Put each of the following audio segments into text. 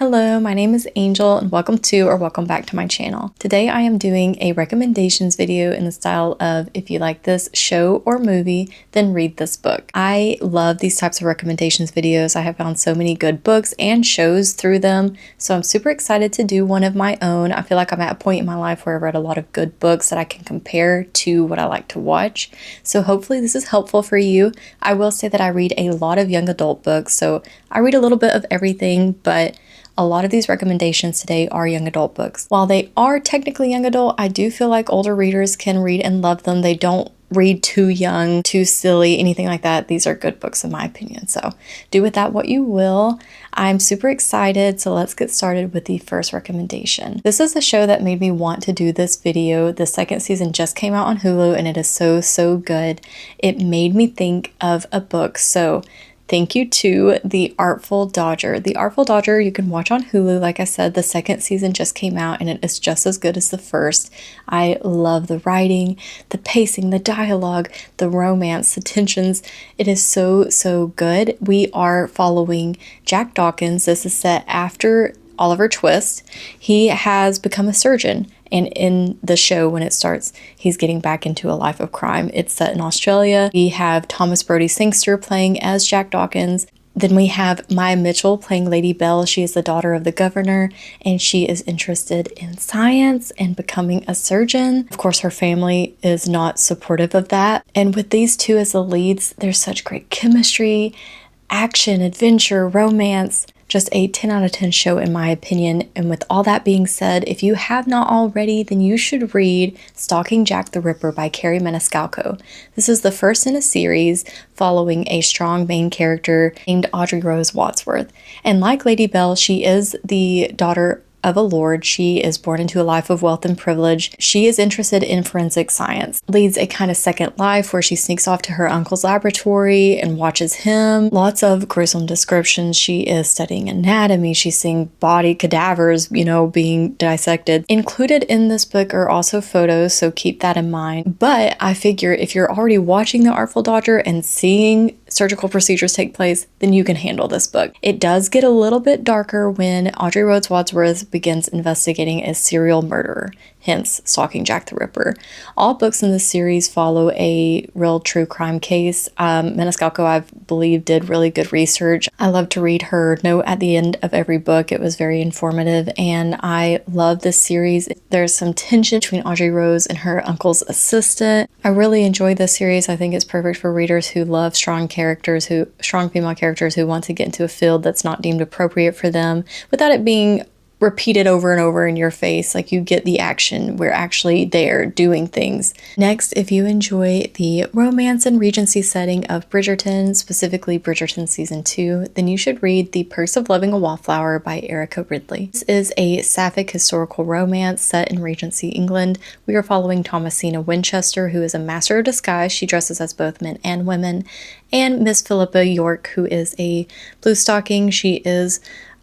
Hello, my name is Angel and welcome back to my channel. Today I am doing a recommendations video in the style of if you like this show or movie, then read this book. I love these types of recommendations videos. I have found so many good books and shows through them, so I'm super excited to do one of my own. I feel like I'm at a point in my life where I've read a lot of good books that I can compare to what I like to watch, so hopefully this is helpful for you. I will say that I read a lot of young adult books, so I read a little bit of everything, but a lot of these recommendations today are young adult books. While they are technically young adult, I do feel like older readers can read and love them. They don't read too young, too silly, anything like that. These are good books in my opinion. So do with that what you will. I'm super excited. So let's get started with the first recommendation. This is a show that made me want to do this video. The second season just came out on Hulu and it is so good. It made me think of a book. So thank you to The Artful Dodger. The Artful Dodger you can watch on Hulu. Like I said, the second season just came out and it is just as good as the first. I love the writing, the pacing, the dialogue, the romance, the tensions. It is so good. We are following Jack Dawkins. This is set after Oliver Twist. He has become a surgeon. And in the show, when it starts, he's getting back into a life of crime. It's set in Australia. We have Thomas Brodie Sangster playing as Jack Dawkins. Then we have Maya Mitchell playing Lady Belle. She is the daughter of the governor, and she is interested in science and becoming a surgeon. Of course, her family is not supportive of that. And with these two as the leads, there's such great chemistry, action, adventure, romance. Just a 10 out of 10 show in my opinion. And with all that being said, if you have not already, then you should read Stalking Jack the Ripper by Kerri Maniscalco. This is the first in a series following a strong main character named Audrey Rose Wadsworth. And like Lady Belle, she is the daughter of a lord. She is born into a life of wealth and privilege. She is interested in forensic science, leads a kind of second life where she sneaks off to her uncle's laboratory and watches him. Lots of gruesome descriptions. She is studying anatomy. She's seeing body cadavers, being dissected. Included in this book are also photos, so keep that in mind. But I figure if you're already watching The Artful Dodger and seeing surgical procedures take place, then you can handle this book. It does get a little bit darker when Audrey Rose Wadsworth begins investigating a serial murderer, hence Stalking Jack the Ripper. All books in this series follow a real true crime case. Maniscalco, I believe, did really good research. I love to read her note at the end of every book. It was very informative, and I love this series. There's some tension between Audrey Rose and her uncle's assistant. I really enjoy this series. I think it's perfect for readers who love strong female characters who want to get into a field that's not deemed appropriate for them without it being repeated over and over in your face. Like, you get the action. We're actually there doing things. Next, if you enjoy the romance and Regency setting of Bridgerton, specifically Bridgerton Season 2, then you should read The Perks of Loving a Wallflower by Erica Ridley. This is a sapphic historical romance set in Regency England. We are following Thomasina Winchester, who is a master of disguise. She dresses as both men and women. And Miss Philippa York, who is a bluestocking. She is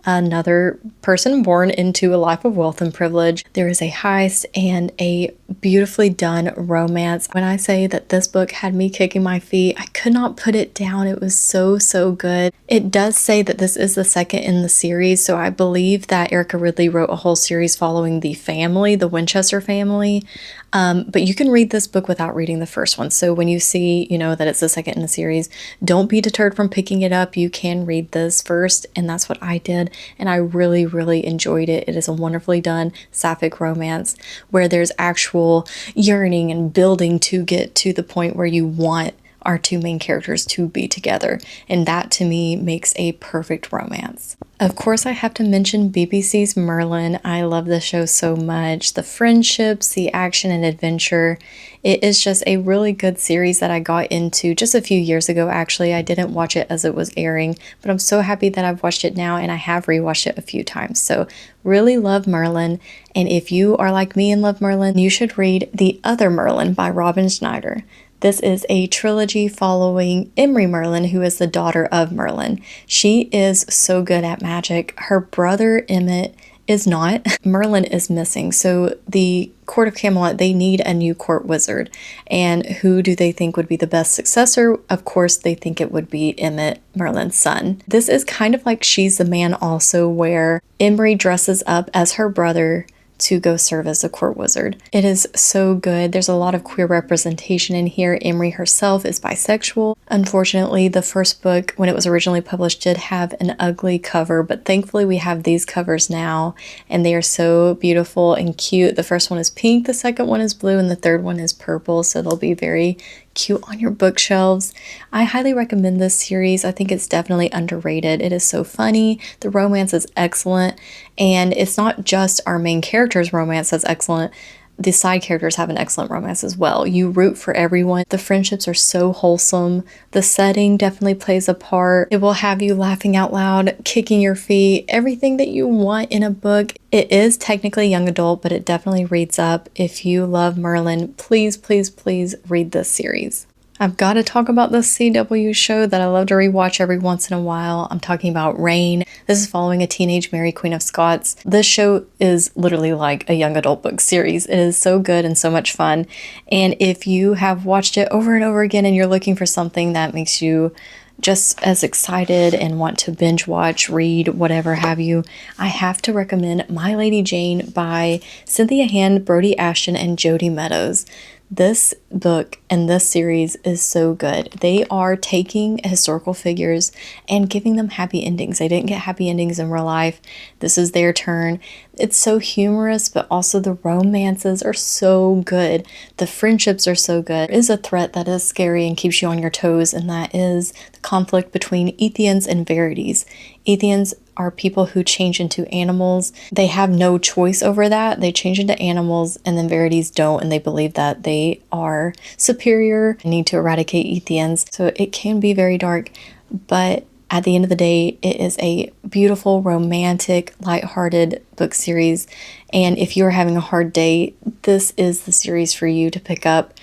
another person born into a life of wealth and privilege. There is a heist and a beautifully done romance. When I say that this book had me kicking my feet, I could not put it down. It was so good. It does say that this is the second in the series, so I believe that Erica Ridley wrote a whole series following the family, the Winchester family. But you can read this book without reading the first one. So when you see, that it's the second in the series, don't be deterred from picking it up. You can read this first, and that's what I did. And I really enjoyed it. It is a wonderfully done sapphic romance where there's actual yearning and building to get to the point where you want our two main characters to be together. And that to me makes a perfect romance. Of course, I have to mention BBC's Merlin. I love this show so much. The friendships, the action and adventure. It is just a really good series that I got into just a few years ago, actually. I didn't watch it as it was airing, but I'm so happy that I've watched it now, and I have rewatched it a few times. So really love Merlin. And if you are like me and love Merlin, you should read The Other Merlin by Robin Schneider. This is a trilogy following Emery Merlin, who is the daughter of Merlin. She is so good at magic. Her brother Emmett is not. Merlin is missing. So the Court of Camelot, they need a new court wizard. And who do they think would be the best successor? Of course, they think it would be Emmett, Merlin's son. This is kind of like She's the Man also, where Emery dresses up as her brother to go serve as a court wizard. It is so good. There's a lot of queer representation in here. Emery herself is bisexual. Unfortunately, the first book, when it was originally published, did have an ugly cover, but thankfully we have these covers now, and they are so beautiful and cute. The first one is pink, the second one is blue, and the third one is purple, so they'll be very cute on your bookshelves. I highly recommend this series. I think it's definitely underrated. It is so funny. The romance is excellent, and it's not just our main character's romance that's excellent. The side characters have an excellent romance as well. You root for everyone. The friendships are so wholesome. The setting definitely plays a part. It will have you laughing out loud, kicking your feet, everything that you want in a book. It is technically young adult, but it definitely reads up. If you love Merlin, please, please, please read this series. I've got to talk about the CW show that I love to rewatch every once in a while. I'm talking about Reign. This is following a teenage Mary, Queen of Scots. This show is literally like a young adult book series. It is so good and so much fun. And if you have watched it over and over again and you're looking for something that makes you just as excited and want to binge watch, read, whatever have you, I have to recommend My Lady Jane by Cynthia Hand, Brody Ashton, and Jodi Meadows. This book and this series is so good. They are taking historical figures and giving them happy endings. They didn't get happy endings in real life. This is their turn. It's so humorous, but also the romances are so good. The friendships are so good. There is a threat that is scary and keeps you on your toes, and that is the conflict between Ethians and Verities. Ethians are people who change into animals. They have no choice over that. They change into animals, and then Verities don't, and they believe that they are superior and need to eradicate Ethians. So it can be very dark, but at the end of the day, it is a beautiful, romantic, lighthearted book series. And if you're having a hard day, this is the series for you to pick up.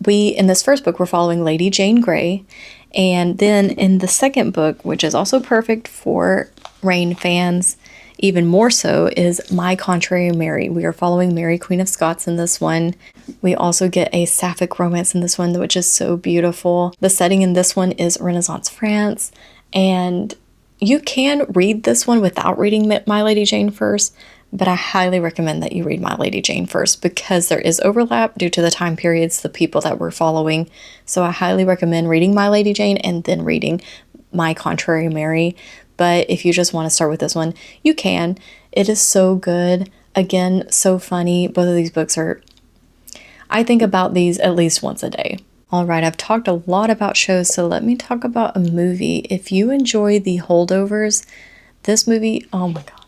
In this first book, we're following Lady Jane Grey. And then in the second book, which is also perfect for Reign fans, even more so, is My Contrary Mary. We are following Mary, Queen of Scots in this one. We also get a sapphic romance in this one, which is so beautiful. The setting in this one is Renaissance France. And you can read this one without reading My Lady Jane first, but I highly recommend that you read My Lady Jane first because there is overlap due to the time periods, the people that we're following. So I highly recommend reading My Lady Jane and then reading My Contrary Mary. But if you just want to start with this one, you can. It is so good. Again, so funny. Both of these books I think about these at least once a day. All right, I've talked a lot about shows, so let me talk about a movie. If you enjoy The Holdovers, this movie, oh my God,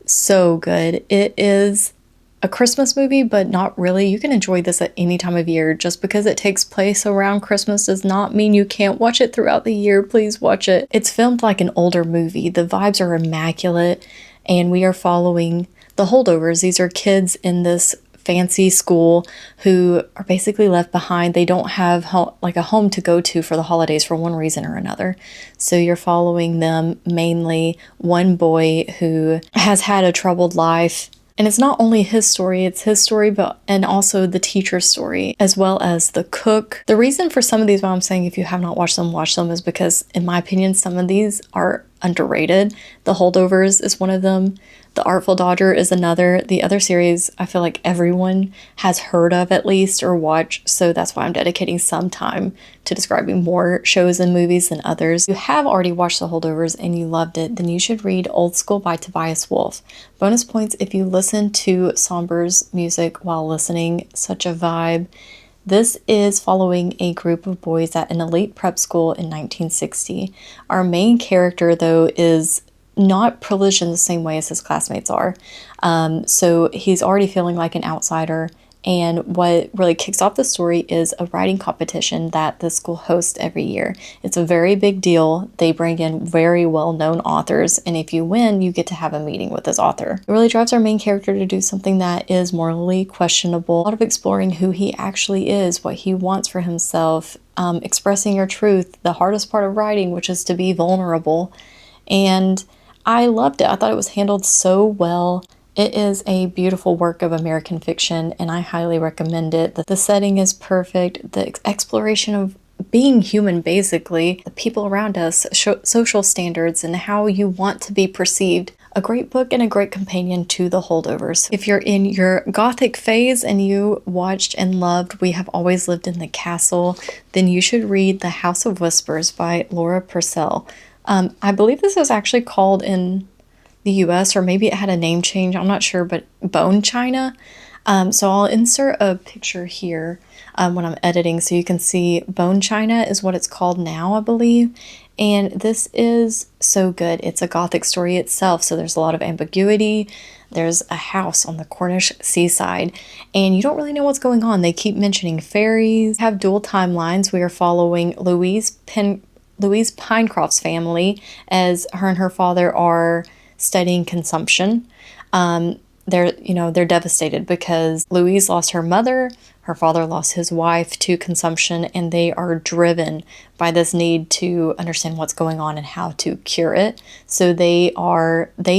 so good. It is a Christmas movie, but not really. You can enjoy this at any time of year. Just because it takes place around Christmas does not mean you can't watch it throughout the year. Please watch it. It's filmed like an older movie. The vibes are immaculate, and we are following the Holdovers. These are kids in this fancy school who are basically left behind. They don't have a home to go to for the holidays for one reason or another. So you're following them, mainly one boy who has had a troubled life. And it's not only his story, it's his story, and also the teacher's story, as well as the cook. The reason for some of these, why I'm saying if you have not watched them, watch them, is because, in my opinion, some of these are underrated. The Holdovers is one of them. The Artful Dodger is another. The other series, I feel like everyone has heard of at least or watched, so that's why I'm dedicating some time to describing more shows and movies than others. If you have already watched The Holdovers and you loved it, then you should read Old School by Tobias Wolff. Bonus points if you listen to Somber's music while listening. Such a vibe. This is following a group of boys at an elite prep school in 1960. Our main character, though, is not privileged in the same way as his classmates are. So he's already feeling like an outsider. And what really kicks off the story is a writing competition that the school hosts every year. It's a very big deal. They bring in very well-known authors, and if you win, you get to have a meeting with this author. It really drives our main character to do something that is morally questionable. A lot of exploring who he actually is, what he wants for himself, expressing your truth, the hardest part of writing, which is to be vulnerable. And I loved it. I thought it was handled so well. It is a beautiful work of American fiction, and I highly recommend it. The setting is perfect, the exploration of being human, basically, the people around us, social standards, and how you want to be perceived. A great book and a great companion to the Holdovers. If you're in your Gothic phase and you watched and loved We Have Always Lived in the Castle, then you should read The House of Whispers by Laura Purcell. I believe this is actually called in the US, or maybe it had a name change, I'm not sure, but Bone China. So I'll insert a picture here when I'm editing so you can see. Bone China is what it's called now, I believe. And this is so good. It's a Gothic story itself, so there's a lot of ambiguity. There's a house on the Cornish seaside, and you don't really know what's going on. They keep mentioning fairies, have dual timelines. We are following Louise Pinecroft's family as her and her father are studying consumption. They're devastated because Louise lost her mother, her father lost his wife to consumption, and they are driven by this need to understand what's going on and how to cure it. So they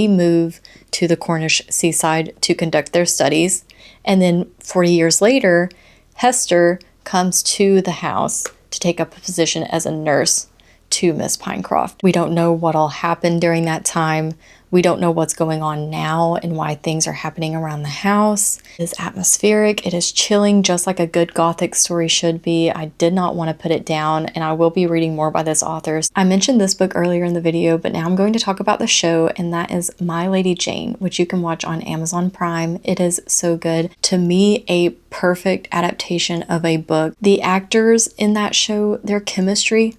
move to the Cornish seaside to conduct their studies. And then 40 years later, Hester comes to the house to take up a position as a nurse to Miss Pinecroft. We don't know what all happened during that time. We don't know what's going on now and why things are happening around the house. It is atmospheric. It is chilling, just like a good Gothic story should be. I did not want to put it down, and I will be reading more by this author. I mentioned this book earlier in the video, but now I'm going to talk about the show, and that is My Lady Jane, which you can watch on Amazon Prime. It is so good. To me, a perfect adaptation of a book. The actors in that show, their chemistry,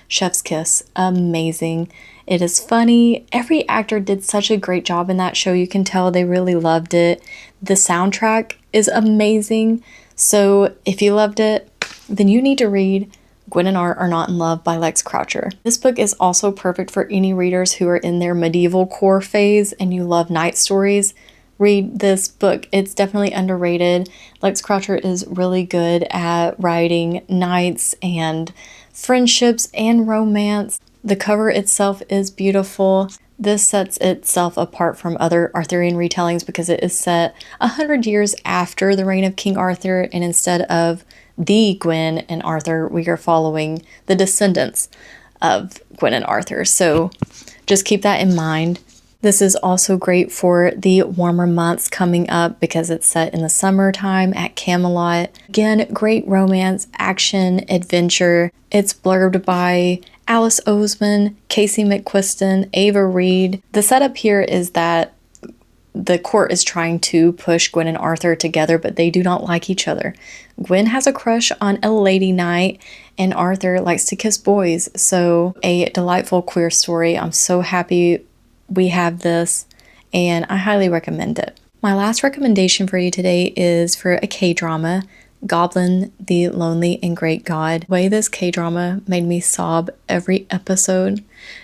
chef's kiss, amazing. It is funny. Every actor did such a great job in that show. You can tell they really loved it. The soundtrack is amazing. So if you loved it, then you need to read Gwen and Art Are Not in Love by Lex Croucher. This book is also perfect for any readers who are in their medieval core phase and you love night stories. Read this book. It's definitely underrated. Lex Croucher is really good at writing knights and friendships and romance. The cover itself is beautiful. This sets itself apart from other Arthurian retellings because it is set 100 years after the reign of King Arthur, and instead of the Gwen and Arthur, we are following the descendants of Gwen and Arthur. So just keep that in mind. This is also great for the warmer months coming up because it's set in the summertime at Camelot. Again, great romance, action, adventure. It's blurbed by Alice Oseman, Casey McQuiston, Ava Reed. The setup here is that the court is trying to push Gwen and Arthur together, but they do not like each other. Gwen has a crush on a lady knight, and Arthur likes to kiss boys. So a delightful queer story. I'm so happy we have this, and I highly recommend it. My last recommendation for you today is for a K-drama, Goblin, the Lonely and Great God. The way this K-drama made me sob every episode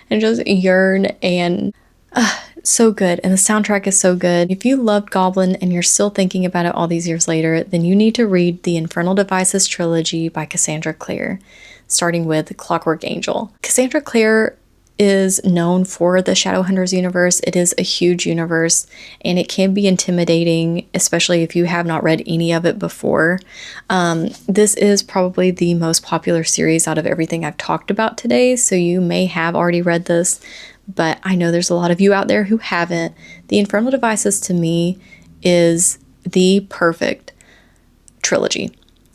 and just yearn, and so good. And the soundtrack is so good. If you loved Goblin and you're still thinking about it all these years later, then you need to read the Infernal Devices trilogy by Cassandra Clare, starting with Clockwork Angel. Cassandra Clare is known for the Shadowhunters universe. It is a huge universe and it can be intimidating, especially if you have not read any of it before. This is probably the most popular series out of everything I've talked about today, so you may have already read this, but I know there's a lot of you out there who haven't. The Infernal Devices to me is the perfect trilogy.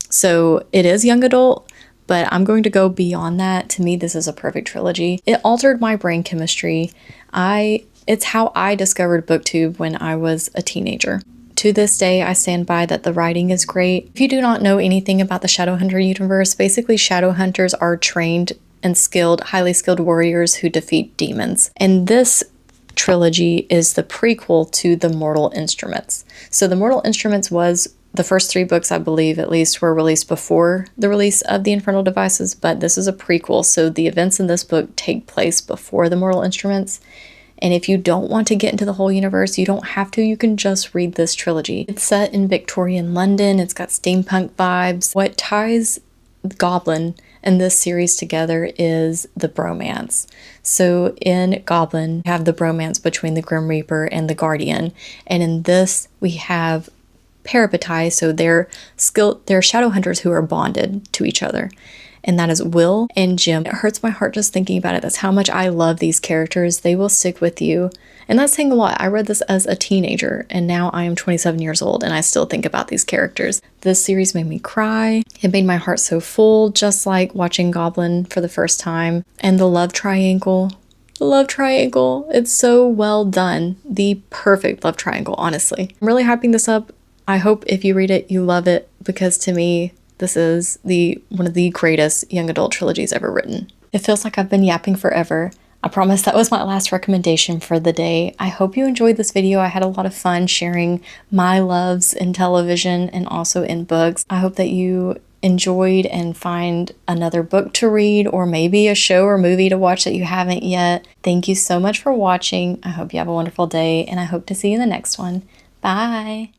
So it is young adult, but I'm going to go beyond that. To me, this is a perfect trilogy. It altered my brain chemistry. It's how I discovered BookTube when I was a teenager. To this day, I stand by that the writing is great. If you do not know anything about the Shadowhunter universe, basically Shadowhunters are trained and highly skilled warriors who defeat demons. And this trilogy is the prequel to the Mortal Instruments. So the Mortal Instruments was the first 3 books, I believe, at least, were released before the release of the Infernal Devices, but this is a prequel, so the events in this book take place before the Mortal Instruments. And if you don't want to get into the whole universe, you don't have to. You can just read this trilogy. It's set in Victorian London. It's got steampunk vibes. What ties Goblin in this series together is the bromance. So in Goblin, we have the bromance between the Grim Reaper and the Guardian, and in this we have parabatai, so they're shadow hunters who are bonded to each other. And that is Will and Jim. It hurts my heart just thinking about it. That's how much I love these characters. They will stick with you. And that's saying a lot. I read this as a teenager, and now I am 27 years old, and I still think about these characters. This series made me cry. It made my heart so full, just like watching Goblin for the first time. And the love triangle. The love triangle. It's so well done. The perfect love triangle, honestly. I'm really hyping this up. I hope if you read it, you love it, because to me, this is one of the greatest young adult trilogies ever written. It feels like I've been yapping forever. I promise that was my last recommendation for the day. I hope you enjoyed this video. I had a lot of fun sharing my loves in television and also in books. I hope that you enjoyed and find another book to read, or maybe a show or movie to watch that you haven't yet. Thank you so much for watching. I hope you have a wonderful day, and I hope to see you in the next one. Bye!